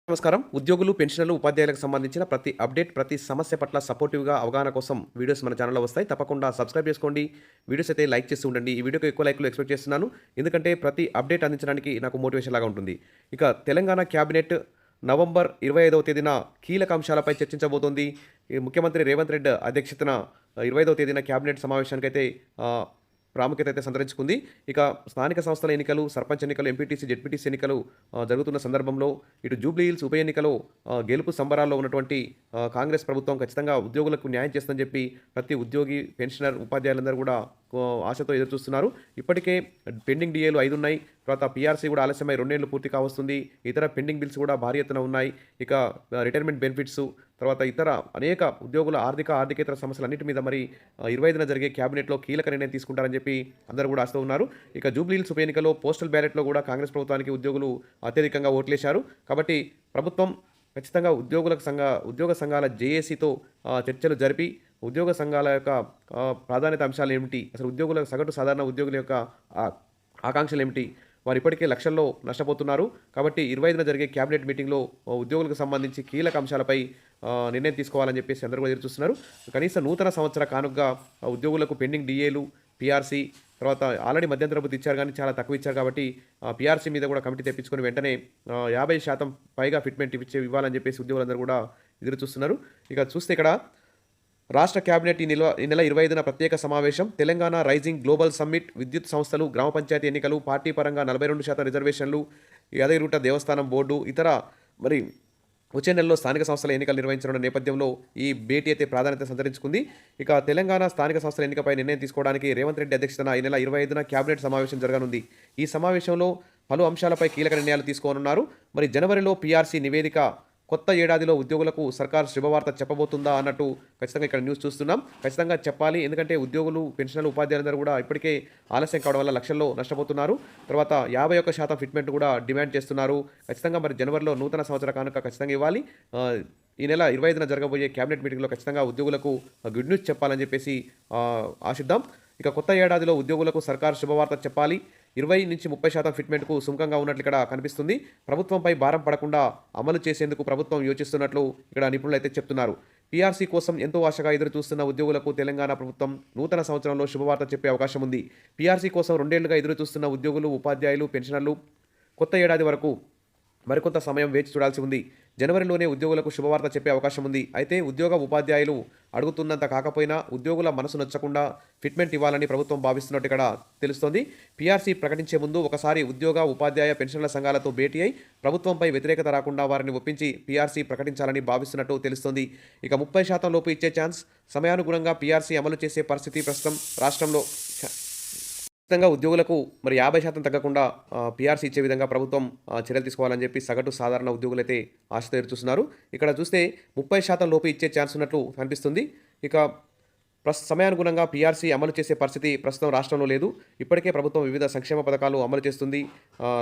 నమస్కారం. ఉద్యోగులు, పెన్షనర్లు, ఉపాధ్యాయులకు సంబంధించిన ప్రతి అప్డేట్, ప్రతి సమస్య పట్ల సపోర్టివ్‌గా అవగాహన కోసం వీడియోస్ మన ఛానెల్‌లో వస్తాయి. తప్పకుండా సబ్స్క్రైబ్ చేసుకోండి. వీడియోస్ అయితే లైక్ చేస్తూ ఉండండి. ఈ వీడియోకి ఎక్కువ లైక్‌లు ఎక్స్‌పెక్ట్ చేస్తున్నాను. ఎందుకంటే ప్రతి అప్డేట్ అందించడానికి నాకు మోటివేషన్ లాగా ఉంటుంది. ఇక తెలంగాణ క్యాబినెట్ నవంబర్ 25వ తేదీన కీలక అంశాలపై చర్చించబోతోంది. ఈ ముఖ్యమంత్రి రేవంత్ రెడ్డి అధ్యక్షతన 25వ తేదీన క్యాబినెట్ సమావేశానికైతే ఆహ్, ప్రాముఖ్యత అయితే సంతరించుకుంది. ఇక స్థానిక సంస్థల ఎన్నికలు, సర్పంచ్ ఎన్నికలు, ఎంపీటీసీ, జెడ్పీటీసీ ఎన్నికలు జరుగుతున్న సందర్భంలో ఇటు జూబ్లీ హిల్స్ ఉప ఎన్నికలో గెలుపు సంబరాల్లో ఉన్నటువంటి కాంగ్రెస్ ప్రభుత్వం ఖచ్చితంగా ఉద్యోగులకు న్యాయం చేస్తుందని చెప్పి ప్రతి ఉద్యోగి, పెన్షనర్, ఉపాధ్యాయులందరూ కూడా ఆశతో ఎదురుచూస్తున్నారు. ఇప్పటికే పెండింగ్ డీఏలు 5 ఉన్నాయి. తర్వాత పీఆర్సీ కూడా ఆలస్యమై 2 ఏళ్లు పూర్తి కావస్తుంది. ఇతర పెండింగ్ బిల్స్ కూడా భారీ ఎత్తున ఉన్నాయి. ఇక రిటైర్మెంట్ బెనిఫిట్స్, తర్వాత ఇతర అనేక ఉద్యోగుల ఆర్థికేతర సమస్యలన్నిటి మీద మరి 25న జరిగే క్యాబినెట్‌లో కీలక నిర్ణయం తీసుకుంటారని చెప్పి అందరూ కూడా ఆశతో ఉన్నారు. ఇక జూబ్లీ హిల్స్ ఉప ఎన్నికలో పోస్టల్ బ్యాలెట్‌లో కూడా కాంగ్రెస్ ప్రభుత్వానికి ఉద్యోగులు అత్యధికంగా ఓట్లేశారు. కాబట్టి ప్రభుత్వం ఖచ్చితంగా ఉద్యోగ సంఘాల జేఏసీతో చర్చలు జరిపి ఉద్యోగ సంఘాల యొక్క ప్రాధాన్యత అంశాలు ఏమిటి? అసలు ఉద్యోగుల సగటు సాధారణ ఉద్యోగుల యొక్క ఆహ్, ఆకాంక్షలు ఏమిటి? వారు ఇప్పటికే లక్షల్లో నష్టపోతున్నారు. కాబట్టి 25న జరిగే క్యాబినెట్ మీటింగ్‌లో ఉద్యోగులకు సంబంధించి కీలక అంశాలపై నిర్ణయం తీసుకోవాలని చెప్పేసి అందరూ కూడా ఎదురుచూస్తున్నారు. కనీస నూతన సంవత్సర కానుకగా ఉద్యోగులకు పెండింగ్ డీఏలు, పీఆర్సీ, తర్వాత ఆల్రెడీ మధ్యంతర భృతి ఇచ్చారు కానీ చాలా తక్కువ ఇచ్చారు కాబట్టి పీఆర్సీ మీద కూడా కమిటీ తెప్పించుకొని వెంటనే 50% పైగా ఫిట్‌మెంట్ ఇవ్వాలని చెప్పేసి ఉద్యోగులందరూ కూడా ఎదురుచూస్తున్నారు. ఇక చూస్తే ఇక్కడ రాష్ట్ర కేబినెట్ ఈ నెల 25న ప్రత్యేక సమావేశం. తెలంగాణ రైజింగ్ గ్లోబల్ సమ్మిట్, విద్యుత్ సంస్థలు, గ్రామ పంచాయతీ ఎన్నికలు, పార్టీ పరంగా 42% రిజర్వేషన్లు, యాదగిరిగుట్ట దేవస్థానం బోర్డు, ఇతర మరి వచ్చే నెలలో స్థానిక సంస్థల ఎన్నికలు నిర్వహించనున్న నేపథ్యంలో ఈ భేటీ అయితే ప్రాధాన్యత సంతరించుకుంది. ఇక తెలంగాణ స్థానిక సంస్థల ఎన్నికపై నిర్ణయం తీసుకోవడానికి రేవంత్ రెడ్డి అధ్యక్షతన ఈ నెల 25న క్యాబినెట్ సమావేశం జరగనుంది. ఈ సమావేశంలో పలు అంశాలపై కీలక నిర్ణయాలు తీసుకోనున్నారు. మరి జనవరిలో పీఆర్సీ నివేదిక, కొత్త ఏడాదిలో ఉద్యోగులకు సర్కార్ శుభవార్త చెప్పబోతుందా అన్నట్టు ఖచ్చితంగా ఇక్కడ న్యూస్ చూస్తున్నాం. ఖచ్చితంగా చెప్పాలి. ఎందుకంటే ఉద్యోగులు, పెన్షనర్లు, ఉపాధ్యాయులందరూ కూడా ఇప్పటికే ఆలస్యం కావడం వల్ల లక్షల్లో నష్టపోతున్నారు. తర్వాత 51% ఫిట్‌మెంట్ కూడా డిమాండ్ చేస్తున్నారు. ఖచ్చితంగా మరి జనవరిలో నూతన సంవత్సర కానుక ఖచ్చితంగా ఇవ్వాలి. ఈ నెల 25న జరగబోయే క్యాబినెట్ మీటింగ్‌లో ఖచ్చితంగా ఉద్యోగులకు గుడ్ న్యూస్ చెప్పాలని చెప్పేసి ఆశిద్దాం. ఇక కొత్త ఏడాదిలో ఉద్యోగులకు సర్కార్ శుభవార్త చెప్పాలి. 20-30% ఫిట్‌మెంట్‌కు సుముఖంగా ఉన్నట్లు ఇక్కడ కనిపిస్తుంది. ప్రభుత్వంపై భారం పడకుండా అమలు చేసేందుకు ప్రభుత్వం యోచిస్తున్నట్లు ఇక్కడ నిపుణులైతే చెప్తున్నారు. పీఆర్సీ కోసం ఎంతో ఆశగా ఎదురు చూస్తున్న ఉద్యోగులకు తెలంగాణ ప్రభుత్వం నూతన సంవత్సరంలో శుభవార్త చెప్పే అవకాశం ఉంది. పీఆర్సీ కోసం 2 ఏళ్లుగా ఎదురు చూస్తున్న ఉద్యోగులు, ఉపాధ్యాయులు, పెన్షనర్లు కొత్త ఏడాది వరకు మరికొంత సమయం వేచి చూడాల్సి ఉంది. జనవరిలోనే ఉద్యోగులకు శుభవార్త చెప్పే అవకాశం ఉంది. అయితే ఉపాధ్యాయులు అడుగుతున్నంత కాకపోయినా ఉద్యోగుల మనసు నచ్చకుండా ఫిట్‌మెంట్ ఇవ్వాలని ప్రభుత్వం భావిస్తున్నట్టు ఇక్కడ తెలుస్తోంది. పీఆర్సీ ప్రకటించే ముందు ఒకసారి ఉపాధ్యాయ, పెన్షనర్ల సంఘాలతో భేటీ అయి ప్రభుత్వంపై వ్యతిరేకత రాకుండా వారిని ఒప్పించి పీఆర్సీ ప్రకటించాలని భావిస్తున్నట్టు తెలుస్తోంది. ఇక 30% లోపు ఇచ్చే ఛాన్స్, సమయానుగుణంగా పీఆర్సీ అమలు చేసే పరిస్థితి ప్రస్తుతం రాష్ట్రంలో. ఖచ్చితంగా ఉద్యోగులకు మరి 50% తగ్గకుండా పీఆర్సీ ఇచ్చే విధంగా ప్రభుత్వం చర్యలు తీసుకోవాలని చెప్పి సగటు సాధారణ ఉద్యోగులైతే ఆశతో ఎదురుచూస్తున్నారు. ఇక్కడ చూస్తే 30% లోపు ఇచ్చే ఛాన్స్ ఉన్నట్లు కనిపిస్తుంది. ఇక సమయానుగుణంగా పీఆర్సీ అమలు చేసే పరిస్థితి ప్రస్తుతం రాష్ట్రంలో లేదు. ఇప్పటికే ప్రభుత్వం వివిధ సంక్షేమ పథకాలు అమలు చేస్తుంది.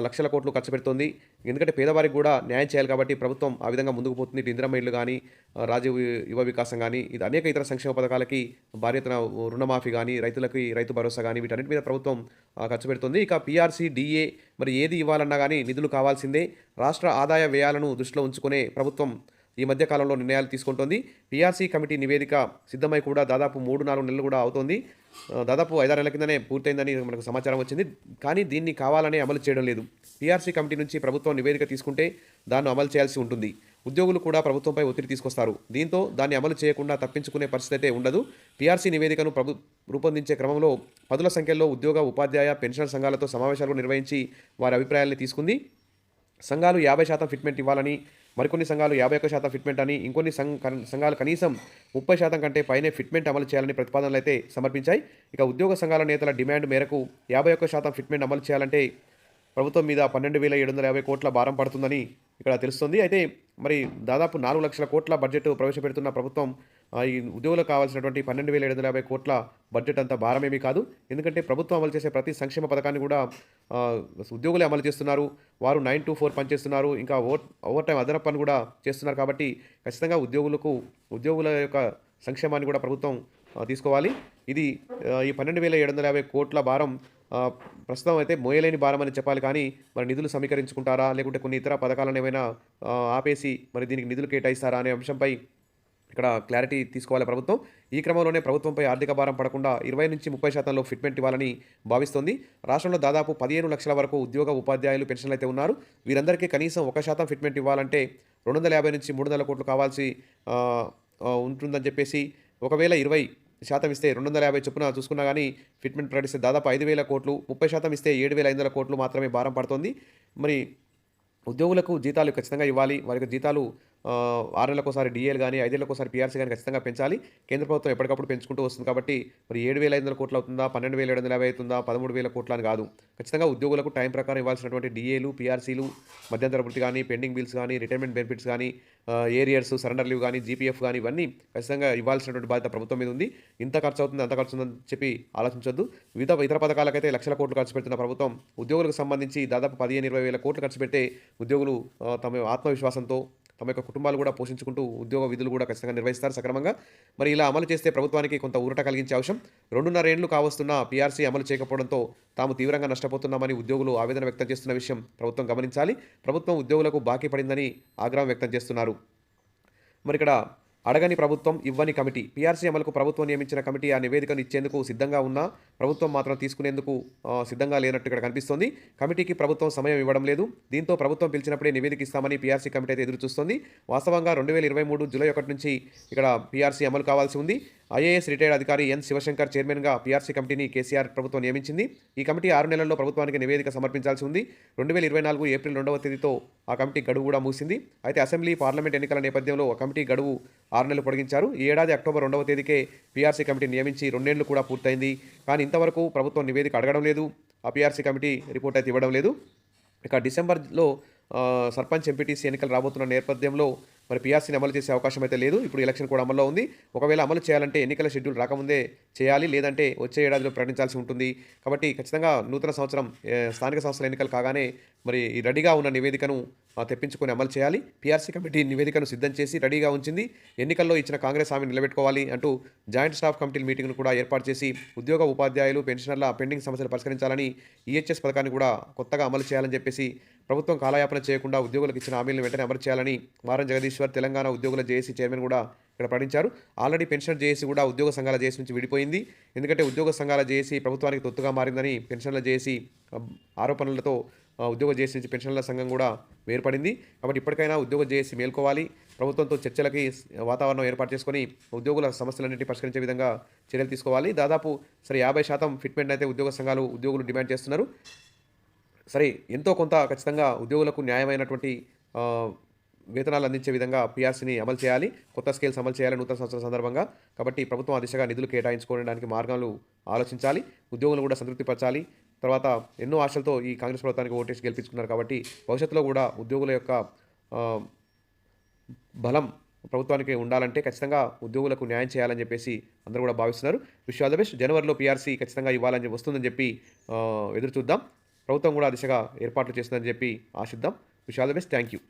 లక్షల కోట్లు ఖర్చు పెడుతోంది. ఎందుకంటే పేదవారికి కూడా న్యాయం చేయాలి కాబట్టి ప్రభుత్వం ఆ విధంగా ముందుకు పోతుంది. ఇటు ఇందిరమ్మ ఇళ్ళు కానీ, రాజీవ్ యువ వికాసం కానీ, ఇది అనేక ఇతర సంక్షేమ పథకాలకి భారీ ఎత్తున రుణమాఫీ కానీ, రైతులకి రైతు భరోసా కానీ, వీటన్నిటి మీద ప్రభుత్వం ఖర్చు పెడుతుంది. ఇక పీఆర్సీ, డీఏ మరి ఏది ఇవ్వాలన్నా కానీ నిధులు కావాల్సిందే. రాష్ట్ర ఆదాయ వ్యయాలను దృష్టిలో ఉంచుకునే ప్రభుత్వం ఈ మధ్య కాలంలో నిర్ణయాలు తీసుకుంటోంది. పీఆర్సీ కమిటీ నివేదిక సిద్ధమై కూడా దాదాపు 3-4 నెలలు కూడా అవుతోంది. దాదాపు 5-6 నెలల కిందనే పూర్తయిందని మనకు సమాచారం వచ్చింది. కానీ దీన్ని కావాలనే అమలు చేయడం లేదు. పీఆర్సీ కమిటీ నుంచి ప్రభుత్వం నివేదిక తీసుకుంటే దాన్ని అమలు చేయాల్సి ఉంటుంది. ఉద్యోగులు కూడా ప్రభుత్వంపై ఒత్తిడి తీసుకొస్తారు. దీంతో దాన్ని అమలు చేయకుండా తప్పించుకునే పరిస్థితి అయితే ఉండదు. పీఆర్సీ నివేదికను రూపొందించే క్రమంలో పదుల సంఖ్యలో ఉపాధ్యాయ, పెన్షనర్ సంఘాలతో సమావేశాలు నిర్వహించి వారి అభిప్రాయాల్ని తీసుకుంది. సంఘాలు 50% ఫిట్‌మెంట్ ఇవ్వాలని, మరికొన్ని సంఘాలు 51% ఫిట్‌మెంట్ అని, ఇంకొన్ని సంఘాలు కనీసం 30% కంటే పైనే ఫిట్‌మెంట్ అమలు చేయాలని ప్రతిపాదనలు అయితే సమర్పించాయి. ఇక ఉద్యోగ సంఘాల నేతల డిమాండ్ మేరకు 51% ఫిట్‌మెంట్ అమలు చేయాలంటే ప్రభుత్వం మీద 12,750 కోట్ల భారం పడుతుందని ఇక్కడ తెలుస్తుంది. అయితే మరి దాదాపు 4 లక్షల కోట్ల బడ్జెట్ ప్రవేశపెడుతున్న ప్రభుత్వం ఈ ఉద్యోగులకు కావాల్సినటువంటి 12,750 కోట్ల బడ్జెట్ అంత భారమేమీ కాదు. ఎందుకంటే ప్రభుత్వం అమలు చేసే ప్రతి సంక్షేమ పథకాన్ని కూడా ఉద్యోగులే అమలు చేస్తున్నారు. వారు 9 to 4 పనిచేస్తున్నారు. ఇంకా ఓవర్ టైం అదనపు పని కూడా చేస్తున్నారు. కాబట్టి ఖచ్చితంగా ఉద్యోగుల యొక్క సంక్షేమాన్ని కూడా ప్రభుత్వం తీసుకోవాలి. ఇది ఈ 12,750 కోట్ల భారం ఆహ్, ప్రస్తుతం అయితే మోయలేని భారం అని చెప్పాలి కానీ, మరి నిధులు సమీకరించుకుంటారా? లేకుంటే కొన్ని ఇతర పథకాలను ఏమైనా ఆపేసి మరి దీనికి నిధులు కేటాయిస్తారా? అనే అంశంపై ఇక్కడ క్లారిటీ తీసుకోవాలి ప్రభుత్వం. ఈ క్రమంలోనే ప్రభుత్వంపై ఆర్థిక భారం పడకుండా 20-30% ఫిట్‌మెంట్ ఇవ్వాలని భావిస్తోంది. రాష్ట్రంలో దాదాపు 15 లక్షల వరకు ఉద్యోగ, ఉపాధ్యాయులు, పెన్షనర్లయితే ఉన్నారు. వీరందరికీ కనీసం 1% ఫిట్‌మెంట్ ఇవ్వాలంటే 250-300 కోట్లు కావాల్సి ఆహ్, ఆహ్, ఉంటుందని చెప్పేసి, ఒకవేళ 20% ఇస్తే 250 చొప్పున చూసుకున్నా గానీ ఫిట్‌మెంట్ ప్రకటిస్తే దాదాపు 5,000 కోట్లు, 30% ఇస్తే 7,500 కోట్లు మాత్రమే భారం పడుతోంది. మరి ఉద్యోగులకు జీతాలు ఖచ్చితంగా ఇవ్వాలి. వారికి జీతాలు 6 నెలలకోసారి డీఏలు గాని, 5 ఏళ్లకోసారి పీఆర్సీ గాని ఖచ్చితంగా పెంచాలి. కేంద్ర ప్రభుత్వం ఎప్పటికప్పుడు పెంచుకుంటూ వస్తుంది కాబట్టి, మరి 7,500 కోట్లు అవుతుందా? 12,750 అవుతుందా? 13,000 కోట్ల అని కాదు. ఖచ్చితంగా ఉద్యోగులకు టైం ప్రకారం ఇవ్వాల్సినటువంటి డీఏలు, పీఆర్సీలు, మధ్యంతర వృత్తి గాని, పెండింగ్ బిల్స్ గాని, రిటైర్మెంట్ బెనిఫిట్స్ గాని, ఏరియర్స్, సరెండర్ లీవ్ గాని, జీపీఎఫ్ గాని ఇవన్నీ ఖచ్చితంగా ఇవ్వాల్సినటువంటి బాధ్యత ప్రభుత్వం మీద ఉంది. ఇంత ఖర్చు అవుతుంది, అంత ఖర్చు ఉందని చెప్పి ఆలోచించొద్దు. ఇతర పథకాలకైతే లక్షల కోట్లు ఖర్చు పెడుతున్న ప్రభుత్వం ఉద్యోగులకు సంబంధించి దాదాపు 15,000-20,000 కోట్లు ఖర్చు పెడితే ఉద్యోగులు తమ ఆత్మవిశ్వాసంతో తమ యొక్క కుటుంబాలు కూడా పోషించుకుంటూ ఉద్యోగ విధులు కూడా ఖచ్చితంగా నిర్వహిస్తారు సక్రమంగా. మరి ఇలా అమలు చేస్తే ప్రభుత్వానికి కొంత ఊరట కలిగించే అంశం. 2.5 ఏళ్లు కావస్తున్న పీఆర్సీ అమలు చేయకపోవడంతో తాము తీవ్రంగా నష్టపోతున్నామని ఉద్యోగులు ఆవేదన వ్యక్తం చేస్తున్న విషయం ప్రభుత్వం గమనించాలి. ప్రభుత్వం ఉద్యోగులకు బాకీ పడిందని ఆగ్రహం వ్యక్తం చేస్తున్నారు. మరి ఇక్కడ అడగని ప్రభుత్వం, ఇవ్వని కమిటీ. పీఆర్సీ అమలుకు ప్రభుత్వం నియమించిన కమిటీ ఆ నివేదికను ఇచ్చేందుకు సిద్ధంగా ఉన్నా ప్రభుత్వం మాత్రం తీసుకునేందుకు సిద్ధంగా లేనట్టు ఇక్కడ కనిపిస్తోంది. కమిటీకి ప్రభుత్వం సమయం ఇవ్వడం లేదు. దీంతో ప్రభుత్వం పిలిచినప్పుడే నివేదిక ఇస్తామని పీఆర్సీ కమిటీ అయితే ఎదురు చూస్తోంది. వాస్తవంగా 2023 జూలై 1 నుంచి ఇక్కడ పీఆర్సీ అమలు కావాల్సి ఉంది. ఐఏఎస్ రిటైర్డ్ అధికారి ఎన్ శివశంకర్ చైర్మన్గా పీఆర్సీ కమిటీని కేసీఆర్ ప్రభుత్వం నియమించింది. ఈ కమిటీ 6 నెలల్లో ప్రభుత్వానికి నివేదిక సమర్పించాల్సి ఉంది. 2024 ఏప్రిల్ 2వ తేదీతో ఆ కమిటీ గడువు కూడా ముగిసింది. అయితే అసెంబ్లీ, పార్లమెంట్ ఎన్నికల నేపథ్యంలో ఆ కమిటీ గడువు 6 నెలలు పొడిగించారు. ఈ ఏడాది అక్టోబర్ 2వ తేదీకే పీఆర్సీ కమిటీ నియమించి 2 ఏళ్లు కూడా పూర్తయింది. కానీ ఇంతవరకు ప్రభుత్వం నివేదిక అడగడం లేదు. ఆ పీఆర్సీ కమిటీ రిపోర్ట్ అయితే ఇవ్వడం లేదు. ఇక డిసెంబర్లో సర్పంచ్, ఎంపీటీసీ ఎన్నికలు రాబోతున్న నేపథ్యంలో మరి పీఆర్సీని అమలు చేసే అవకాశం అయితే లేదు. ఇప్పుడు ఎలక్షన్ కూడా అమల్లో ఉంది. ఒకవేళ అమలు చేయాలంటే ఎన్నికల షెడ్యూల్ రాకముందే చేయాలి, లేదంటే వచ్చే ఏడాదిలో ప్రకటించాల్సి ఉంటుంది. కాబట్టి ఖచ్చితంగా నూతన సంవత్సరం స్థానిక సంస్థల ఎన్నికలు కాగానే మరి ఈ రెడీగా ఉన్న నివేదికను తెప్పించుకొని అమలు చేయాలి. పీఆర్సీ కమిటీ నివేదికను సిద్ధం చేసి రెడీగా ఉంచింది. ఎన్నికల్లో ఇచ్చిన కాంగ్రెస్ హామీని నిలబెట్టుకోవాలి అంటూ జాయింట్ స్టాఫ్ కమిటీల మీటింగ్ను కూడా ఏర్పాటు చేసి ఉద్యోగ, ఉపాధ్యాయులు, పెన్షనర్ల పెండింగ్ సమస్యలు పరిష్కరించాలని, ఈహెచ్ఎస్ పథకాన్ని కూడా కొత్తగా అమలు చేయాలని చెప్పేసి ప్రభుత్వం కాలయాపన చేయకుండా ఉద్యోగులకు ఇచ్చిన హామీలను వెంటనే అమలు చేయాలని వారం జగదీశ్వర్, తెలంగాణ ఉద్యోగుల జేఏసీ చైర్మన్ కూడా ఇక్కడ ప్రకటించారు. ఆల్రెడీ పెన్షనర్ జేఏసీ కూడా ఉద్యోగ సంఘాల జేఏసీ నుంచి విడిపోయింది. ఎందుకంటే ఉద్యోగ సంఘాల జేఏసీ ప్రభుత్వానికి తొత్తుగా మారిందని పెన్షన్ల జేఏసీ ఆరోపణలతో ఉద్యోగ జేఏసీ నుంచి పెన్షన్ల సంఘం కూడా వేర్పడింది. కాబట్టి ఇప్పటికైనా ఉద్యోగ జేఏసీ మేల్కోవాలి. ప్రభుత్వంతో చర్చలకి వాతావరణం ఏర్పాటు చేసుకొని ఉద్యోగుల సమస్యలన్నింటినీ పరిష్కరించే విధంగా చర్యలు తీసుకోవాలి. దాదాపు 50% ఫిట్మెంట్ అయితే ఉద్యోగ సంఘాలు, ఉద్యోగులు డిమాండ్ చేస్తున్నారు. సరే, ఎంతో కొంత ఖచ్చితంగా ఉద్యోగులకు న్యాయమైనటువంటి వేతనాలు అందించే విధంగా పీఆర్సీని అమలు చేయాలి. కొత్త స్కేల్స్ అమలు చేయాలి నూతన సంవత్సరం సందర్భంగా. కాబట్టి ప్రభుత్వం ఆ దిశగా నిధులు కేటాయించుకోవడానికి మార్గాలు ఆలోచించాలి. ఉద్యోగులను కూడా సంతృప్తిపరచాలి. తర్వాత ఎన్నో ఆశలతో ఈ కాంగ్రెస్ ప్రభుత్వానికి ఓటేసి గెలిపించుకున్నారు కాబట్టి భవిష్యత్తులో కూడా ఉద్యోగుల యొక్క బలం ప్రభుత్వానికి ఉండాలంటే ఖచ్చితంగా ఉద్యోగులకు న్యాయం చేయాలని చెప్పేసి అందరూ కూడా భావిస్తున్నారు. Wish all the best. జనవరిలో పీఆర్సీ ఖచ్చితంగా ఇవ్వాలని వస్తుందని చెప్పి ఎదురు చూద్దాం. ప్రభుత్వం కూడా ఆ దిశగా ఏర్పాట్లు చేస్తుందని చెప్పి ఆశిద్దాం. Wish all the best. Thank you.